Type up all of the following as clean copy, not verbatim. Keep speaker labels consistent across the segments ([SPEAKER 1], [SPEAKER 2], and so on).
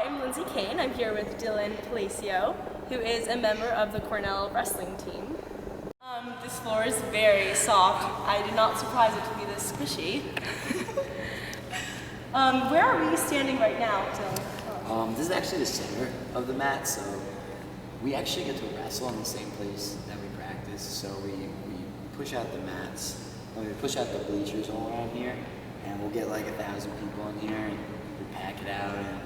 [SPEAKER 1] I'm Lindsay Kane. I'm here with Dylan Palacio, who is a member of the Cornell wrestling team. This floor is very soft. I did not surprise it to be this squishy. Where are we standing right now, Dylan?
[SPEAKER 2] This is actually the center of the mat, so we actually get to wrestle in the same place that we practice. So we push out the mats, and we push out the bleachers all around here, and we'll get like 1,000 people in here, and we pack it out. And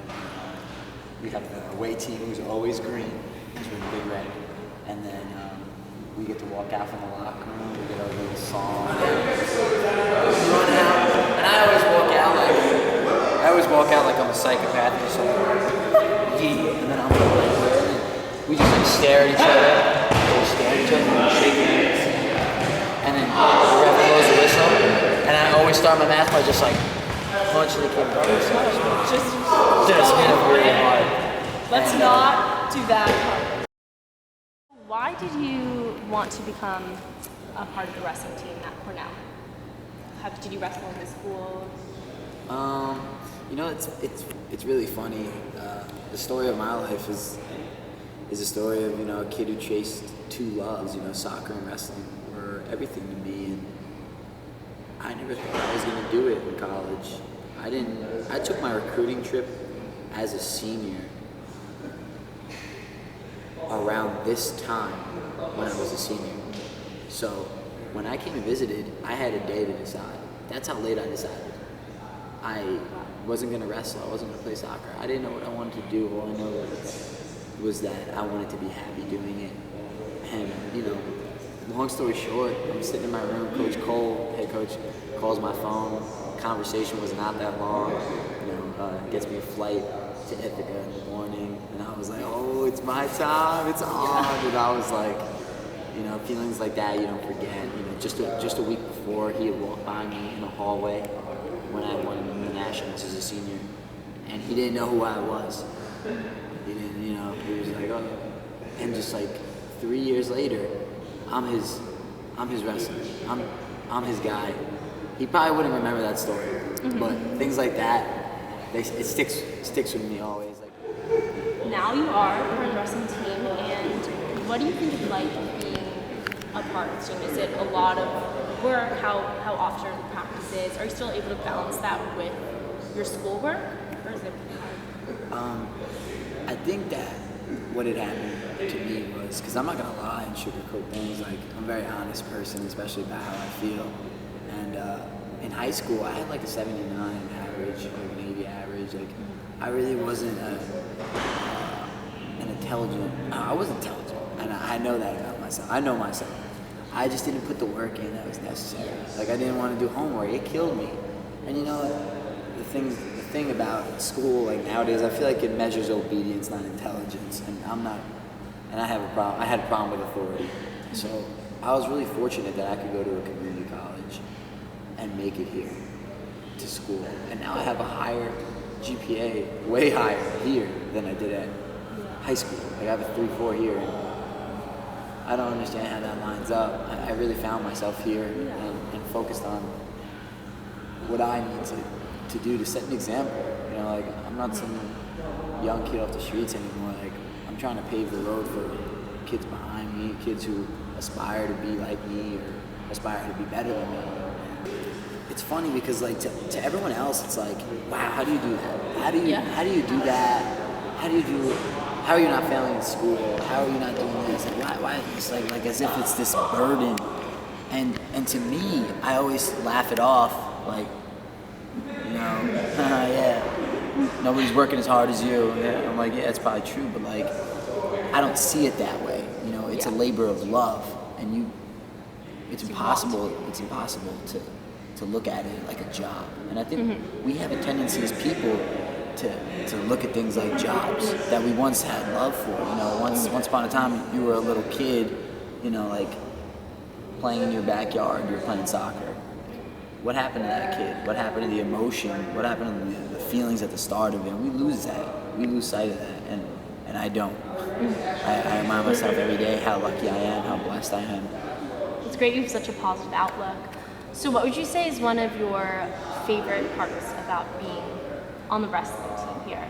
[SPEAKER 2] we have the away team who's always green, because we're in big red, and then we get to walk out from the locker room. We get our little song, run out, and I always walk out like I'm a psychopath or something. And then I'm like, we just like stare at each other, and shake hands, and then the ref blows the whistle, and I always start my match by just like punching the kid in the face. Just hit him really hard.
[SPEAKER 1] Let's not do that part. Why did you want to become a part of the wrestling team at Cornell? Did you wrestle in high school?
[SPEAKER 2] You know, it's really funny. The story of my life is a story of, you know, a kid who chased two loves. You know, soccer and wrestling were everything to me, and I never thought I was going to do it in college. I took my recruiting trip as a senior around this time when I was a senior. So when I came and visited, I had a day to decide. That's how late I decided. I wasn't going to wrestle. I wasn't going to play soccer. I didn't know what I wanted to do. All I know was that I wanted to be happy doing it. And, you know, long story short, I'm sitting in my room. Coach Cole, head coach, calls my phone. Conversation was not that long. You know, gets me a flight to Ithaca in the morning. And I was like, oh, it's my time. It's on. And I was like, you know, feelings like that you don't forget. You know, just a week before, he had walked by me in the hallway when I won the Nationals as a senior, and he didn't know who I was. He didn't, you know, he was like, oh. And just like 3 years later, I'm his wrestler. I'm his guy. He probably wouldn't remember that story, but things like that, it sticks with me always. Like,
[SPEAKER 1] now you are part of the wrestling team, and what do you think it's like being a part of the team? Is it a lot of work? How often are the practices? Are you still able to balance that with your schoolwork, or is it hard?
[SPEAKER 2] I think that what had happened to me was, because I'm not gonna lie and sugarcoat things, like I'm a very honest person, especially about how I feel. And in high school, I had like a 79 average, like an 80 average. Like I really wasn't an intelligent. I was intelligent, and I know that about myself. I know myself. I just didn't put the work in that was necessary. Like I didn't want to do homework. It killed me. And you know, the thing about school, like nowadays, I feel like it measures obedience, not intelligence. And I'm not. And I have a problem. I had a problem with authority. So I was really fortunate that I could go to a community college and make it here to school. And now I have a higher GPA, way higher here than I did at high school. Like I have a 3.4 here. I don't understand how that lines up. I really found myself here and focused on what I need to do to set an example. You know, like I'm not some young kid off the streets anymore. Like I'm trying to pave the road for kids behind me, kids who aspire to be like me or aspire to be better than me. It's funny because like to everyone else, it's like, wow, how do you do that? How do you do that? How are you not failing in school? How are you not doing this? Like, why? It's like as if it's this burden. And to me, I always laugh it off, like, you know, yeah, nobody's working as hard as you. Yeah. I'm like, yeah, it's probably true, but like, I don't see it that way. You know, it's a labor of love, and it's impossible to look at it like a job. And I think we have a tendency as people to look at things like jobs that we once had love for. You know, once upon a time you were a little kid, you know, like playing in your backyard, you were playing soccer. What happened to that kid? What happened to the emotion? What happened to the feelings at the start of it? We lose that. We lose sight of that, and I don't. I remind myself every day how lucky I am, how blessed I am.
[SPEAKER 1] It's great you have such a positive outlook. So what would you say is one of your favorite parts about being on the wrestling team here?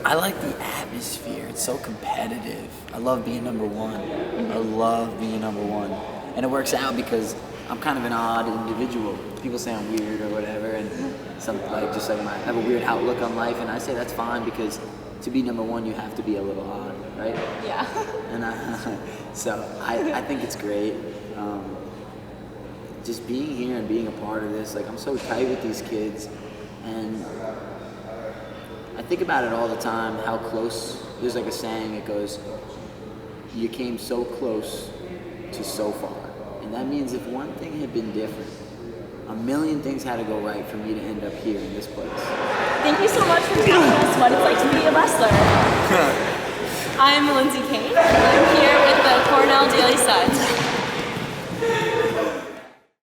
[SPEAKER 2] I like the atmosphere. It's so competitive. I love being number one. I love being number one. And it works out because I'm kind of an odd individual. People say I'm weird or whatever, and I have a weird outlook on life, and I say that's fine because to be number one, you have to be a little odd, right?
[SPEAKER 1] Yeah.
[SPEAKER 2] And I think it's great. Just being here and being a part of this, like I'm so tight with these kids, and I think about it all the time, how close, there's like a saying that goes, you came so close to so far. And that means if one thing had been different, a million things had to go right for me to end up here in this place.
[SPEAKER 1] Thank you so much for telling us what it's like to be a wrestler. I'm Lindsay Kane, and I'm here with the Cornell Daily Sun.